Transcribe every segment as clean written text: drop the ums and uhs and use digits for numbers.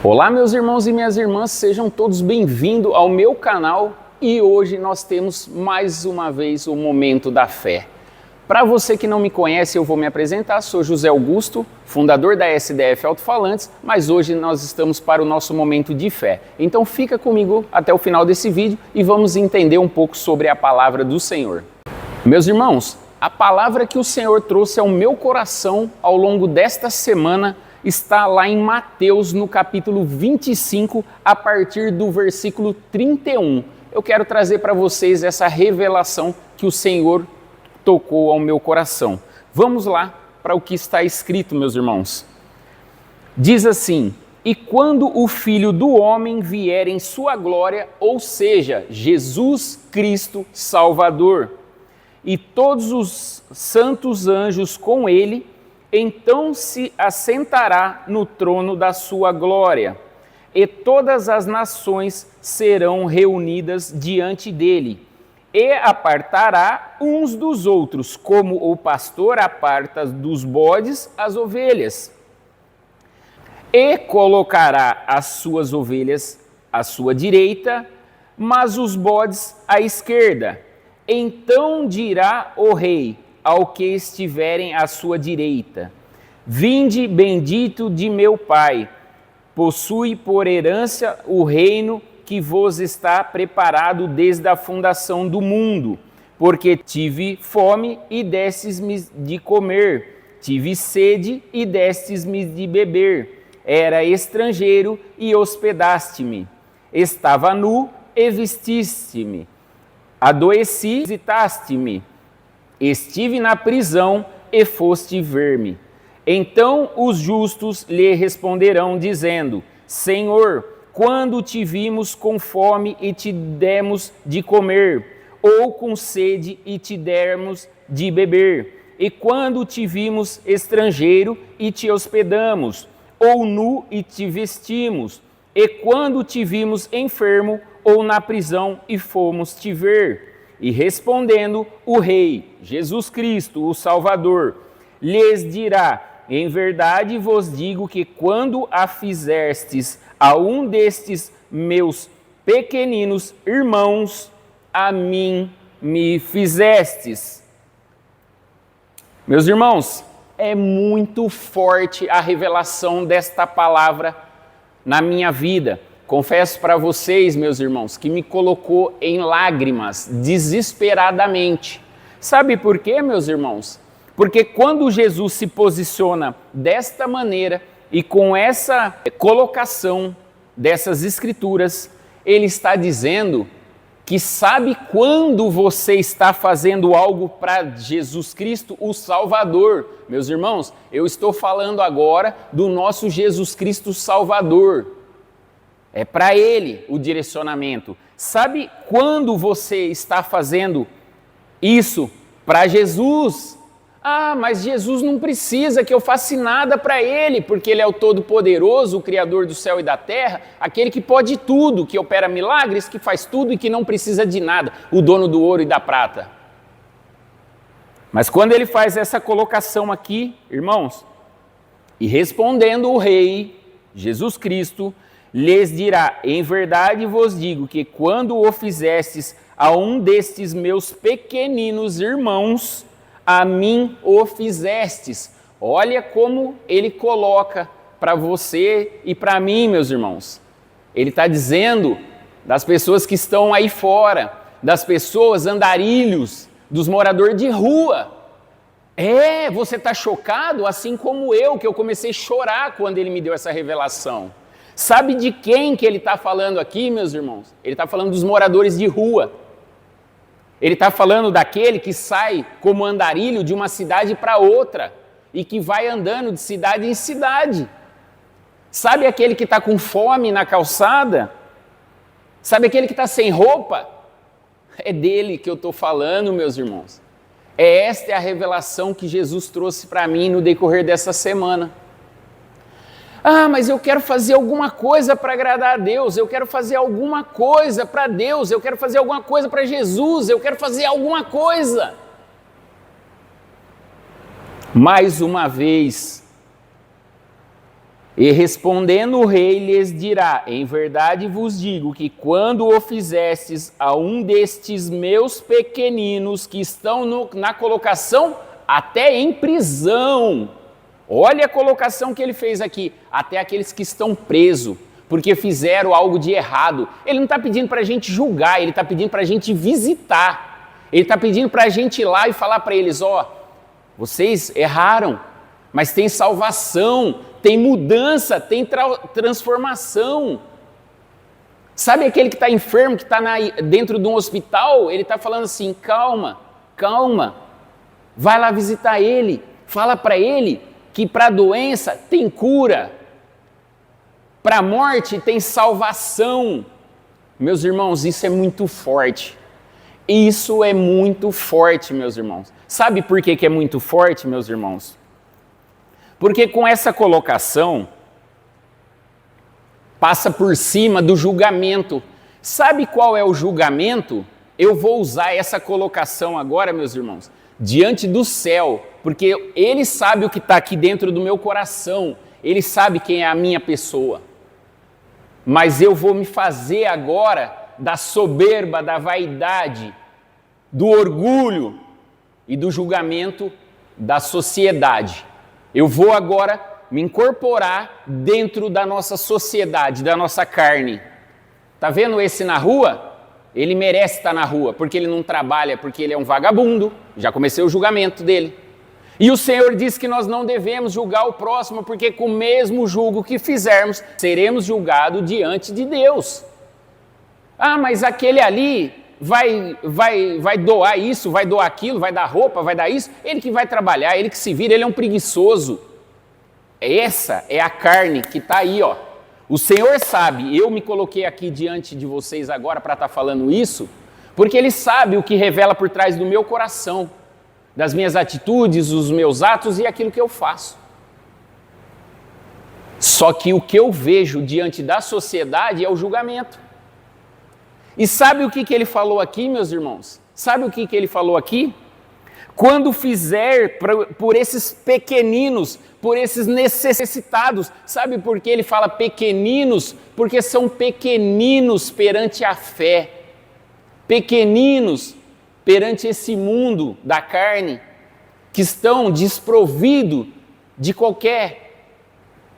Olá, meus irmãos e minhas irmãs, sejam todos bem-vindos ao meu canal e hoje nós temos mais uma vez o Momento da Fé. Para você que não me conhece, eu vou me apresentar, sou José Augusto, fundador da SDF Alto-Falantes, mas hoje nós estamos para o nosso Momento de Fé. Então fica comigo até o final desse vídeo e vamos entender um pouco sobre a palavra do Senhor. Meus irmãos, a palavra que o Senhor trouxe ao meu coração ao longo desta semana está lá em Mateus, no capítulo 25, a partir do versículo 31. Eu quero trazer para vocês essa revelação que o Senhor tocou ao meu coração. Vamos lá para o que está escrito, meus irmãos. Diz assim: e quando o Filho do Homem vier em sua glória, ou seja, Jesus Cristo Salvador, e todos os santos anjos com ele, então se assentará no trono da sua glória, e todas as nações serão reunidas diante dele, e apartará uns dos outros, como o pastor aparta dos bodes as ovelhas, e colocará as suas ovelhas à sua direita, mas os bodes à esquerda. Então dirá o rei ao que estiverem à sua direita: vinde, bendito de meu Pai, possui por herança o reino que vos está preparado desde a fundação do mundo, porque tive fome e destes-me de comer, tive sede e destes-me de beber, era estrangeiro e hospedaste-me, estava nu e vestiste-me, adoeci e visitaste-me, estive na prisão e foste ver-me. Então os justos lhe responderão, dizendo: Senhor, quando te vimos com fome e te demos de comer, ou com sede e te demos de beber? E quando te vimos estrangeiro e te hospedamos, ou nu e te vestimos? E quando te vimos enfermo ou na prisão e fomos te ver? E respondendo o Rei, Jesus Cristo, o Salvador, lhes dirá: em verdade vos digo que quando a fizestes a um destes meus pequeninos irmãos, a mim me fizestes. Meus irmãos, é muito forte a revelação desta palavra na minha vida. Confesso para vocês, meus irmãos, que me colocou em lágrimas, desesperadamente. Sabe por quê, meus irmãos? Porque quando Jesus se posiciona desta maneira e com essa colocação dessas escrituras, ele está dizendo que sabe quando você está fazendo algo para Jesus Cristo, o Salvador. Meus irmãos, eu estou falando agora do nosso Jesus Cristo Salvador. É para ele o direcionamento. Sabe quando você está fazendo isso para Jesus? Ah, mas Jesus não precisa que eu faça nada para ele, porque ele é o Todo-Poderoso, o Criador do céu e da terra, aquele que pode tudo, que opera milagres, que faz tudo e que não precisa de nada, o dono do ouro e da prata. Mas quando ele faz essa colocação aqui, irmãos, e respondendo o Rei, Jesus Cristo, lhes dirá: em verdade vos digo que quando o fizestes a um destes meus pequeninos irmãos, a mim o fizestes. Olha como ele coloca para você e para mim, meus irmãos. Ele está dizendo das pessoas que estão aí fora, das pessoas andarilhos, dos moradores de rua. Você está chocado, assim como eu, que eu comecei a chorar quando ele me deu essa revelação. Sabe de quem que ele está falando aqui, meus irmãos? Ele está falando dos moradores de rua. Ele está falando daquele que sai como andarilho de uma cidade para outra e que vai andando de cidade em cidade. Sabe aquele que está com fome na calçada? Sabe aquele que está sem roupa? É dele que eu estou falando, meus irmãos. Esta é a revelação que Jesus trouxe para mim no decorrer dessa semana. Ah, mas eu quero fazer alguma coisa para agradar a Deus, eu quero fazer alguma coisa para Deus, eu quero fazer alguma coisa para Jesus, eu quero fazer alguma coisa. Mais uma vez, E respondendo o rei lhes dirá: em verdade vos digo que quando o fizestes a um destes meus pequeninos que estão na colocação, até em prisão. Olha a colocação que ele fez aqui, até aqueles que estão presos, porque fizeram algo de errado. Ele não está pedindo para a gente julgar, ele está pedindo para a gente visitar. Ele está pedindo para a gente ir lá e falar para eles: vocês erraram, mas tem salvação, tem mudança, tem transformação. Sabe aquele que está enfermo, que está dentro de um hospital? Ele está falando assim: calma, vai lá visitar ele, fala para ele que para a doença tem cura, para a morte tem salvação. Meus irmãos, isso é muito forte. Isso é muito forte, meus irmãos. Sabe por que é muito forte, meus irmãos? Porque com essa colocação, passa por cima do julgamento. Sabe qual é o julgamento? Eu vou usar essa colocação agora, meus irmãos, diante do céu, porque ele sabe o que está aqui dentro do meu coração, ele sabe quem é a minha pessoa. Mas eu vou me fazer agora da soberba, da vaidade, do orgulho e do julgamento da sociedade. Eu vou agora me incorporar dentro da nossa sociedade, da nossa carne. Tá vendo esse na rua? Ele merece estar na rua, porque ele não trabalha, porque ele é um vagabundo. Já comecei o julgamento dele. E o Senhor diz que nós não devemos julgar o próximo, porque com o mesmo julgo que fizermos, seremos julgados diante de Deus. Mas aquele ali vai doar isso, vai doar aquilo, vai dar roupa, vai dar isso. Ele que vai trabalhar, ele que se vira, ele é um preguiçoso. Essa é a carne que está aí, O Senhor sabe, eu me coloquei aqui diante de vocês agora para estar falando isso, porque Ele sabe o que revela por trás do meu coração, das minhas atitudes, os meus atos e aquilo que eu faço. Só que o que eu vejo diante da sociedade é o julgamento. E sabe o que Ele falou aqui, meus irmãos? Sabe o que Ele falou aqui? Quando fizer por esses pequeninos, por esses necessitados, sabe por que ele fala pequeninos? Porque são pequeninos perante a fé, pequeninos perante esse mundo da carne, que estão desprovidos de qualquer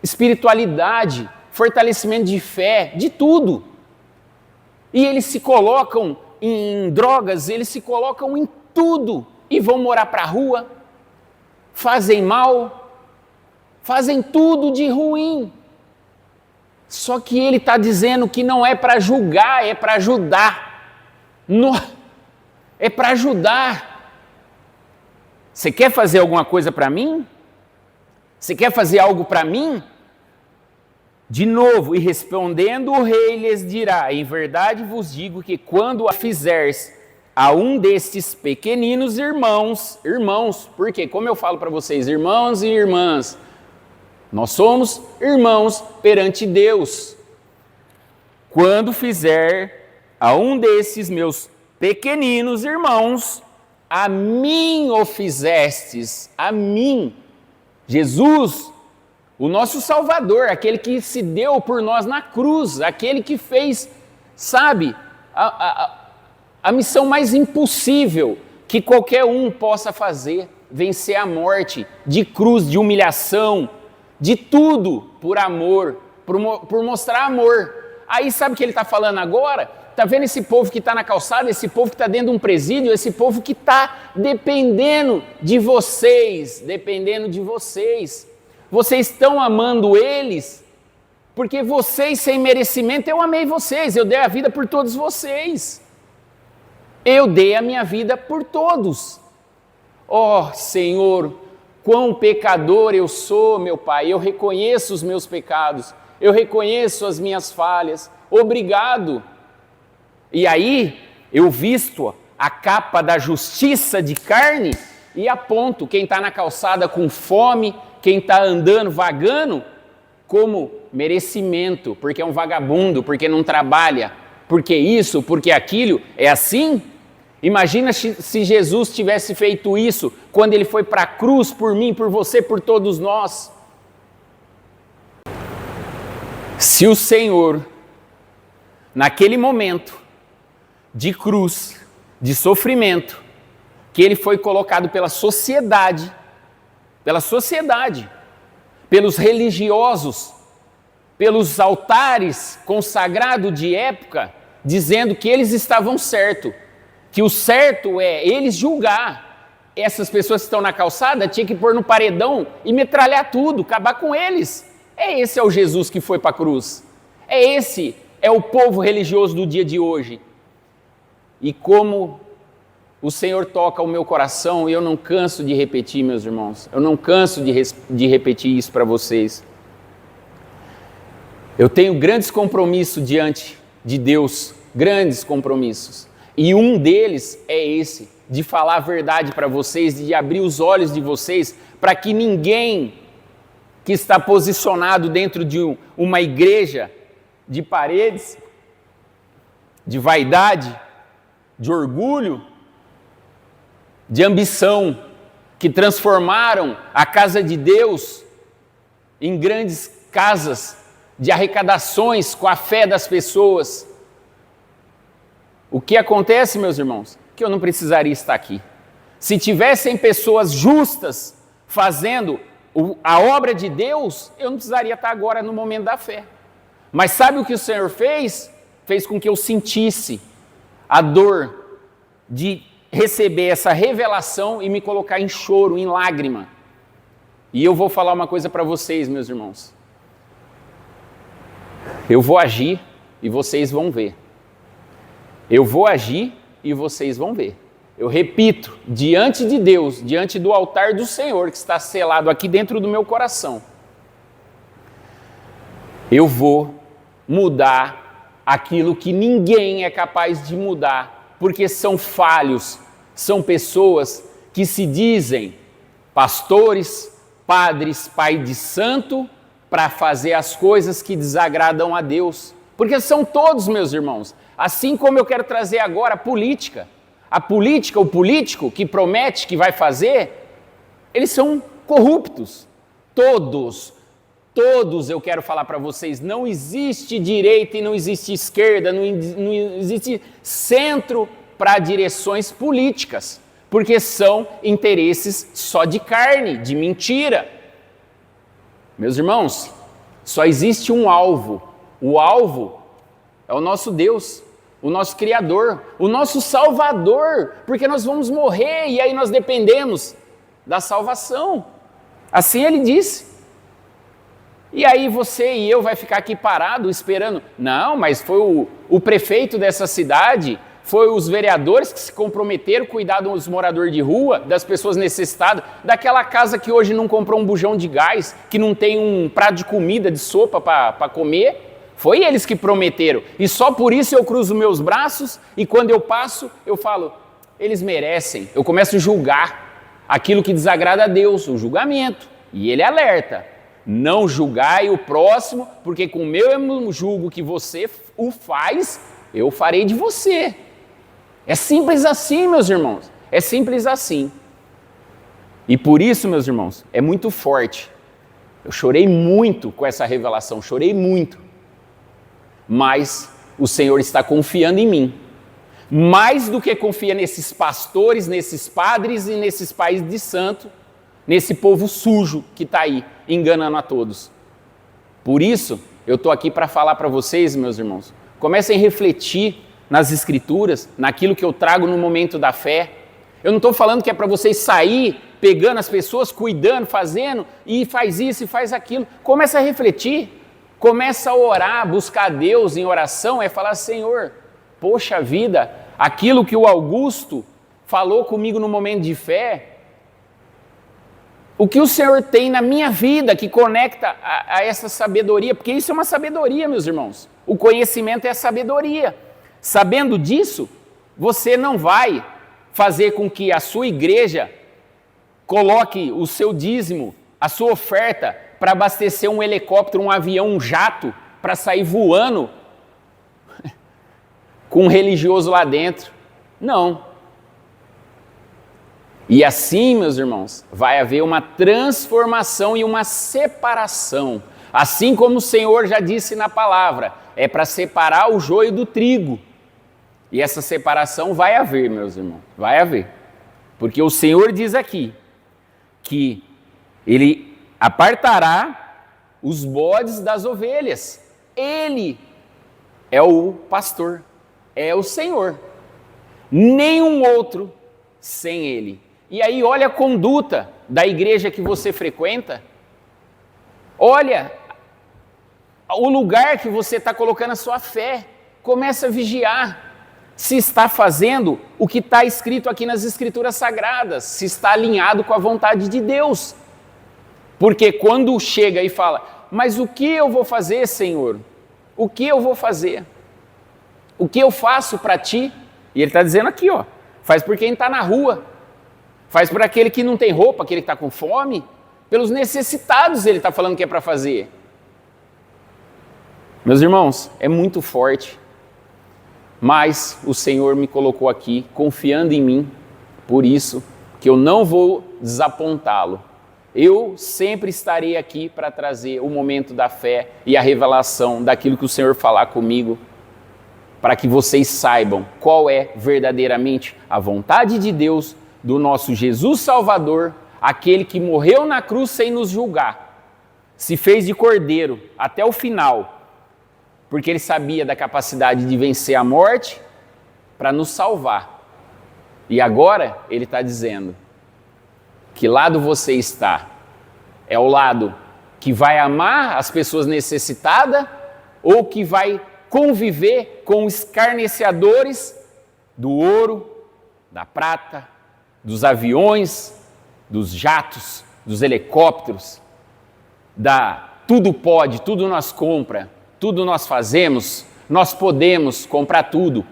espiritualidade, fortalecimento de fé, de tudo. E eles se colocam em drogas, eles se colocam em tudo, e vão morar para a rua, fazem mal, fazem tudo de ruim. Só que ele está dizendo que não é para julgar, é para ajudar. É para ajudar. Você quer fazer alguma coisa para mim? Você quer fazer algo para mim? De novo, e respondendo o rei lhes dirá: em verdade vos digo que quando a fizeres a um destes pequeninos irmãos, porque como eu falo para vocês, irmãos e irmãs, nós somos irmãos perante Deus. Quando fizer a um desses meus pequeninos irmãos, a mim o fizestes, a mim. Jesus, o nosso Salvador, aquele que se deu por nós na cruz, aquele que fez, sabe, a missão mais impossível que qualquer um possa fazer, vencer a morte, de cruz, de humilhação, de tudo por amor, por mostrar amor. Aí sabe o que ele está falando agora? Está vendo esse povo que está na calçada, esse povo que está dentro de um presídio, esse povo que está dependendo de vocês, Vocês estão amando eles, porque vocês sem merecimento, eu amei vocês, eu dei a vida por todos vocês. Eu dei a minha vida por todos. Senhor, quão pecador eu sou, meu Pai, eu reconheço os meus pecados, eu reconheço as minhas falhas, obrigado. E aí, eu visto a capa da justiça de carne e aponto quem está na calçada com fome, quem está andando, vagando, como merecimento, porque é um vagabundo, porque não trabalha, porque isso, porque aquilo, é assim? Imagina se Jesus tivesse feito isso quando ele foi para a cruz por mim, por você, por todos nós. Se o Senhor, naquele momento de cruz, de sofrimento, que ele foi colocado pela sociedade, pelos religiosos, pelos altares consagrados de época, dizendo que eles estavam certos, que o certo é eles julgar. Essas pessoas que estão na calçada tinha que pôr no paredão e metralhar tudo, acabar com eles. Esse é o Jesus que foi para a cruz. Esse é o povo religioso do dia de hoje. E como o Senhor toca o meu coração, e eu não canso de repetir, meus irmãos, eu não canso de repetir isso para vocês. Eu tenho grandes compromissos diante de Deus, grandes compromissos. E um deles é esse, de falar a verdade para vocês, de abrir os olhos de vocês, para que ninguém que está posicionado dentro de uma igreja de paredes, de vaidade, de orgulho, de ambição, que transformaram a casa de Deus em grandes casas de arrecadações com a fé das pessoas. O que acontece, meus irmãos? Que eu não precisaria estar aqui. Se tivessem pessoas justas fazendo a obra de Deus, eu não precisaria estar agora no momento da fé. Mas sabe o que o Senhor fez? Fez com que eu sentisse a dor de receber essa revelação e me colocar em choro, em lágrima. E eu vou falar uma coisa para vocês, meus irmãos. Eu vou agir e vocês vão ver. Eu vou agir e vocês vão ver. Eu repito, diante de Deus, diante do altar do Senhor, que está selado aqui dentro do meu coração, eu vou mudar aquilo que ninguém é capaz de mudar, porque são falhos, são pessoas que se dizem pastores, padres, pai de santo, para fazer as coisas que desagradam a Deus. Porque são todos, meus irmãos. Assim como eu quero trazer agora a política. A política, o político que promete que vai fazer, eles são corruptos. Todos eu quero falar para vocês, não existe direita e não existe esquerda, não existe centro para direções políticas, porque são interesses só de carne, de mentira. Meus irmãos, só existe um alvo. O alvo é o nosso Deus, o nosso Criador, o nosso Salvador, porque nós vamos morrer e aí nós dependemos da salvação. Assim ele disse. E aí você e eu vai ficar aqui parado esperando. Não, mas foi o prefeito dessa cidade, foi os vereadores que se comprometeram a cuidar dos moradores de rua, das pessoas necessitadas, daquela casa que hoje não comprou um bujão de gás, que não tem um prato de comida, de sopa para comer. Foi eles que prometeram. E só por isso eu cruzo meus braços e quando eu passo, eu falo, eles merecem. Eu começo a julgar aquilo que desagrada a Deus, o julgamento. E ele alerta, não julgai o próximo, porque com o meu julgo que você o faz, eu farei de você. É simples assim, meus irmãos. É simples assim. E por isso, meus irmãos, é muito forte. Eu chorei muito com essa revelação, chorei muito. Mas o Senhor está confiando em mim. Mais do que confia nesses pastores, nesses padres e nesses pais de santo, nesse povo sujo que está aí, enganando a todos. Por isso, eu estou aqui para falar para vocês, meus irmãos, comecem a refletir nas Escrituras, naquilo que eu trago no momento da fé. Eu não estou falando que é para vocês sair pegando as pessoas, cuidando, fazendo, e faz isso e faz aquilo. Começa a refletir, começa a orar, buscar Deus em oração, é falar, Senhor, poxa vida, aquilo que o Augusto falou comigo no momento de fé, o que o Senhor tem na minha vida que conecta a essa sabedoria, porque isso é uma sabedoria, meus irmãos. O conhecimento é a sabedoria. Sabendo disso, você não vai fazer com que a sua igreja coloque o seu dízimo, a sua oferta, para abastecer um helicóptero, um avião, um jato, para sair voando com um religioso lá dentro. Não. E assim, meus irmãos, vai haver uma transformação e uma separação. Assim como o Senhor já disse na palavra, é para separar o joio do trigo. E essa separação vai haver, meus irmãos, vai haver. Porque o Senhor diz aqui que Ele apartará os bodes das ovelhas. Ele é o pastor, é o Senhor. Nenhum outro sem Ele. E aí olha a conduta da igreja que você frequenta. Olha o lugar que você está colocando a sua fé. Começa a vigiar se está fazendo o que está escrito aqui nas Escrituras Sagradas, se está alinhado com a vontade de Deus. Porque quando chega e fala, mas o que eu vou fazer, Senhor? O que eu vou fazer? O que eu faço para ti? E ele está dizendo aqui, ó, faz por quem está na rua, faz por aquele que não tem roupa, aquele que está com fome, pelos necessitados ele está falando que é para fazer. Meus irmãos, é muito forte, mas o Senhor me colocou aqui, confiando em mim, por isso que eu não vou desapontá-lo. Eu sempre estarei aqui para trazer o momento da fé e a revelação daquilo que o Senhor falar comigo, para que vocês saibam qual é verdadeiramente a vontade de Deus, do nosso Jesus Salvador, aquele que morreu na cruz sem nos julgar, se fez de cordeiro até o final, porque ele sabia da capacidade de vencer a morte para nos salvar. E agora ele está dizendo: que lado você está? É o lado que vai amar as pessoas necessitadas ou que vai conviver com os escarnecedores do ouro, da prata, dos aviões, dos jatos, dos helicópteros, tudo pode, tudo nós compra, tudo nós fazemos, nós podemos comprar tudo.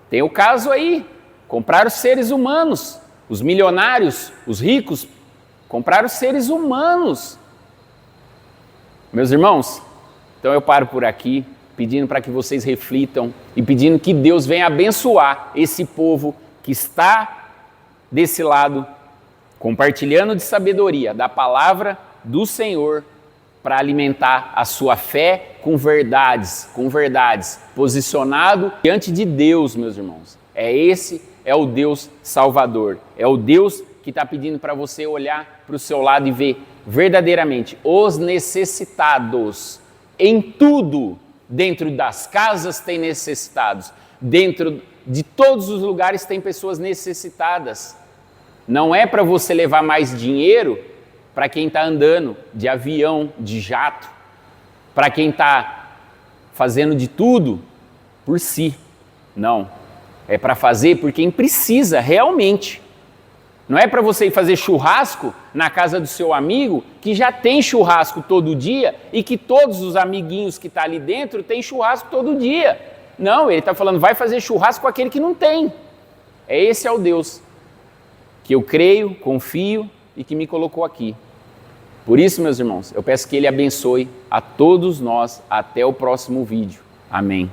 Tem o caso aí, comprar os seres humanos, os milionários, os ricos, comprar os seres humanos. Meus irmãos, então eu paro por aqui, pedindo para que vocês reflitam e pedindo que Deus venha abençoar esse povo que está desse lado, compartilhando de sabedoria da palavra do Senhor, para alimentar a sua fé com verdades, posicionado diante de Deus, meus irmãos. Esse é o Deus Salvador, é o Deus que está pedindo para você olhar para o seu lado e ver verdadeiramente os necessitados. Em tudo, dentro das casas tem necessitados, dentro de todos os lugares tem pessoas necessitadas. Não é para você levar mais dinheiro para quem está andando de avião, de jato, para quem está fazendo de tudo por si. Não, é para fazer por quem precisa realmente. Não é para você ir fazer churrasco na casa do seu amigo, que já tem churrasco todo dia e que todos os amiguinhos que estão ali dentro têm churrasco todo dia. Não, ele está falando, vai fazer churrasco com aquele que não tem. Esse é o Deus que eu creio, confio e que me colocou aqui. Por isso, meus irmãos, eu peço que Ele abençoe a todos nós até o próximo vídeo. Amém.